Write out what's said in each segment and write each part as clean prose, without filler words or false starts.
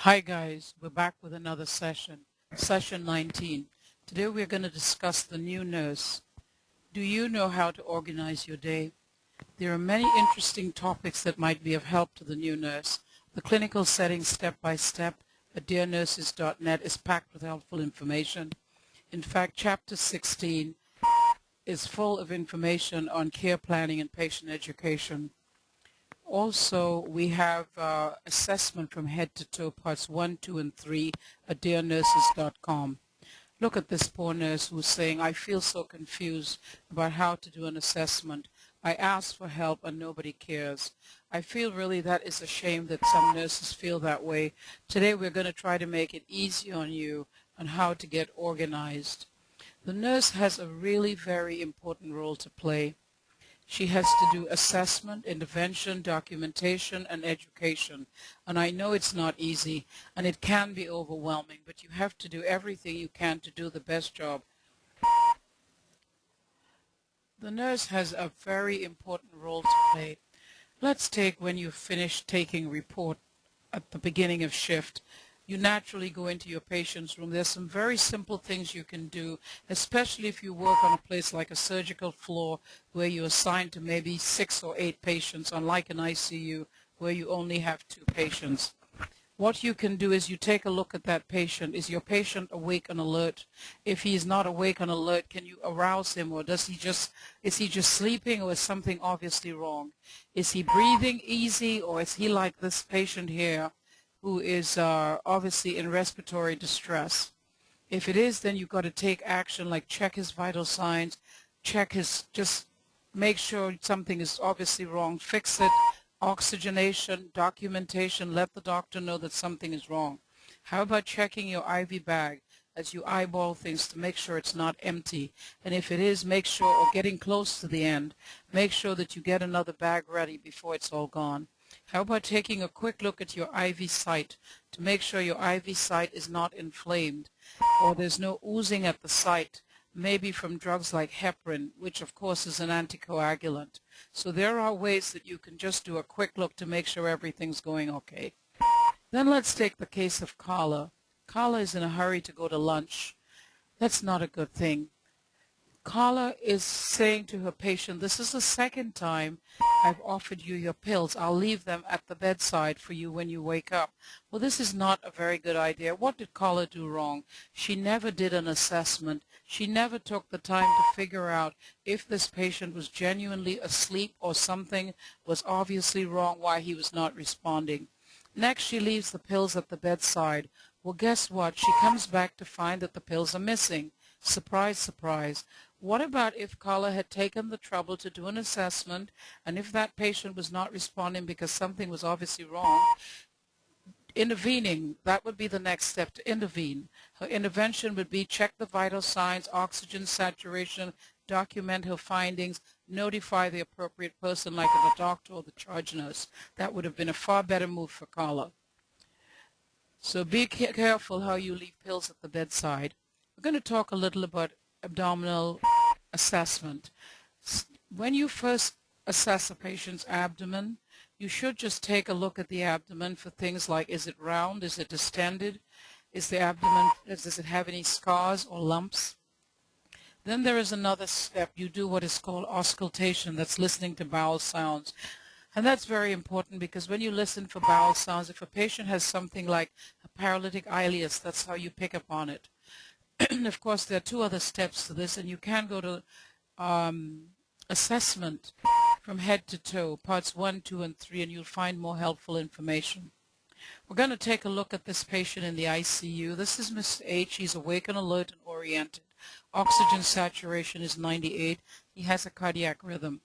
Hi guys, we're back with another session 19. Today we're going to discuss the new nurse. Do you know how to organize your day? There are many interesting topics that might be of help to the new nurse. The clinical setting step by step at dearnurses.net is packed with helpful information. In fact, chapter 16 is full of information on care planning and patient education. Also, we have assessment from head to toe, parts 1, 2, and 3 at dearnurses.com. Look at this poor nurse who's saying, I feel so confused about how to do an assessment. I ask for help and nobody cares. I feel really that is a shame that some nurses feel that way. Today we're going to try to make it easy on you on how to get organized. The nurse has a really very important role to play. She has to do assessment, intervention, documentation, and education. And I know it's not easy, and it can be overwhelming, but you have to do everything you can to do the best job. The nurse has a very important role to play. Let's take when you finish taking report at the beginning of shift. You naturally go into your patient's room. There's some very simple things you can do, especially if you work on a place like a surgical floor where you're assigned to maybe 6 or 8 patients, unlike an ICU where you only have 2 patients. What you can do is you take a look at that patient. Is your patient awake and alert? If he is not awake and alert, can you arouse him, or is he just sleeping, or is something obviously wrong? Is he breathing easy, or is he like this patient here, who is obviously in respiratory distress? If it is, then you've got to take action, like check his vital signs, just make sure something is obviously wrong, fix it, oxygenation, documentation, let the doctor know that something is wrong. How about checking your IV bag as you eyeball things to make sure it's not empty? And if it is, make sure, or getting close to the end, make sure that you get another bag ready before it's all gone. How about taking a quick look at your IV site to make sure your IV site is not inflamed or there's no oozing at the site, maybe from drugs like heparin, which of course is an anticoagulant. So there are ways that you can just do a quick look to make sure everything's going okay. Then let's take the case of Carla. Carla is in a hurry to go to lunch. That's not a good thing. Carla is saying to her patient, this is the second time I've offered you your pills. I'll leave them at the bedside for you when you wake up. Well, this is not a very good idea. What did Carla do wrong? She never did an assessment. She never took the time to figure out if this patient was genuinely asleep or something was obviously wrong why he was not responding. Next, she leaves the pills at the bedside. Well, guess what? She comes back to find that the pills are missing. Surprise, surprise. What about if Carla had taken the trouble to do an assessment, and if that patient was not responding because something was obviously wrong, intervening, that would be the next step, to intervene. Her intervention would be check the vital signs, oxygen saturation, document her findings, notify the appropriate person like the doctor or the charge nurse. That would have been a far better move for Carla. So be careful how you leave pills at the bedside. We're going to talk a little about abdominal assessment. When you first assess a patient's abdomen, you should just take a look at the abdomen for things like, is it round, is it distended, is the abdomen, does it have any scars or lumps? Then there is another step. You do what is called auscultation, that's listening to bowel sounds. And that's very important because when you listen for bowel sounds, if a patient has something like a paralytic ileus, that's how you pick up on it. Of course, there are 2 other steps to this, and you can go to assessment from head to toe, parts 1, 2, and 3, and you'll find more helpful information. We're going to take a look at this patient in the ICU. This is Mr. H. He's awake and alert and oriented. Oxygen saturation is 98. He has a cardiac rhythm.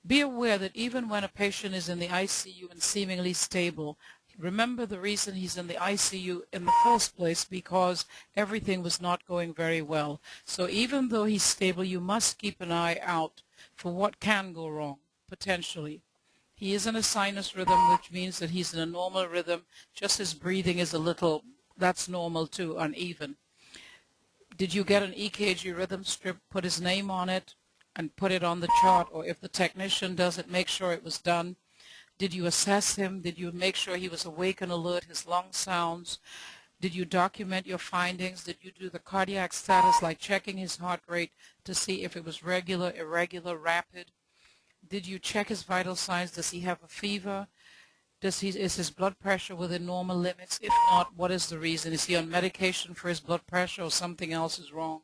Be aware that even when a patient is in the ICU and seemingly stable, remember the reason he's in the ICU in the first place, because everything was not going very well. So even though he's stable, you must keep an eye out for what can go wrong, potentially. He is in a sinus rhythm, which means that he's in a normal rhythm. Just his breathing is a little, that's normal too, uneven. Did you get an EKG rhythm strip, put his name on it, and put it on the chart? Or if the technician does it, make sure it was done. Did you assess him? Did you make sure he was awake and alert, his lung sounds? Did you document your findings? Did you do the cardiac status, like checking his heart rate to see if it was regular, irregular, rapid? Did you check his vital signs? Does he have a fever? Is his blood pressure within normal limits? If not, what is the reason? Is he on medication for his blood pressure or something else is wrong?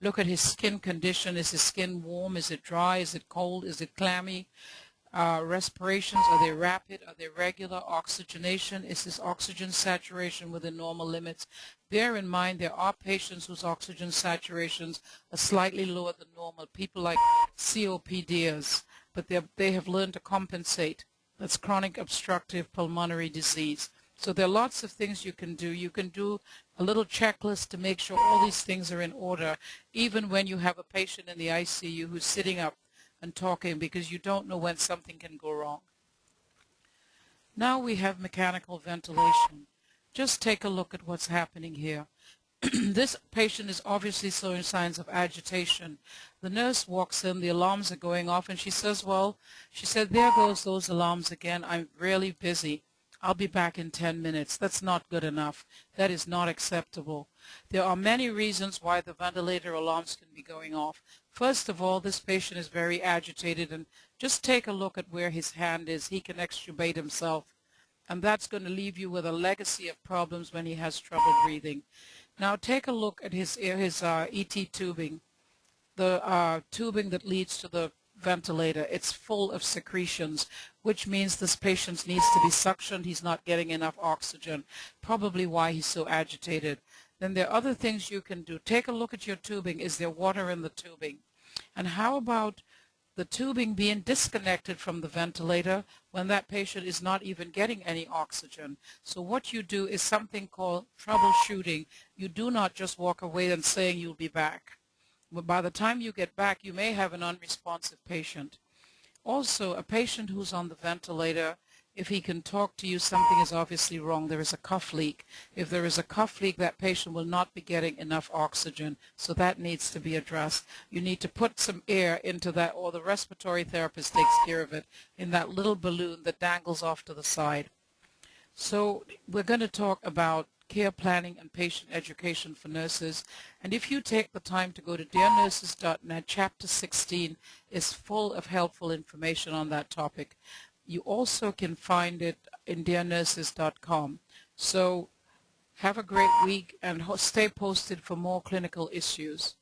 Look at his skin condition. Is his skin warm? Is it dry? Is it cold? Is it clammy? Respirations, are they rapid? Are they regular? Oxygenation, is his oxygen saturation within normal limits? Bear in mind there are patients whose oxygen saturations are slightly lower than normal, people like COPDers, but they have learned to compensate. That's chronic obstructive pulmonary disease. So there are lots of things you can do. You can do a little checklist to make sure all these things are in order, even when you have a patient in the ICU who's sitting up and talking, because you don't know when something can go wrong. Now we have mechanical ventilation. Just take a look at what's happening here. This patient is obviously showing signs of agitation. The nurse walks in, the alarms are going off, and she says, well, she said, there goes those alarms again. I'm really busy. I'll be back in 10 minutes. That's not good enough. That is not acceptable. There are many reasons why the ventilator alarms can be going off. First of all, this patient is very agitated, and just take a look at where his hand is. He can extubate himself, and that's going to leave you with a legacy of problems when he has trouble breathing. Now take a look at his ET tubing, the tubing that leads to the ventilator. It's full of secretions, which means this patient needs to be suctioned. He's not getting enough oxygen, probably why he's so agitated. Then there are other things you can do. Take a look at your tubing. Is there water in the tubing? And how about the tubing being disconnected from the ventilator when that patient is not even getting any oxygen? So what you do is something called troubleshooting. You do not just walk away and saying you'll be back. But by the time you get back, you may have an unresponsive patient. Also, a patient who's on the ventilator, if he can talk to you, something is obviously wrong. There is a cuff leak. If there is a cuff leak, that patient will not be getting enough oxygen, so that needs to be addressed. You need to put some air into that, or the respiratory therapist takes care of it, in that little balloon that dangles off to the side. So we're going to talk about care planning and patient education for nurses. And if you take the time to go to dearnurses.net, Chapter 16 is full of helpful information on that topic. You also can find it in dearnurses.com. So have a great week and stay posted for more clinical issues.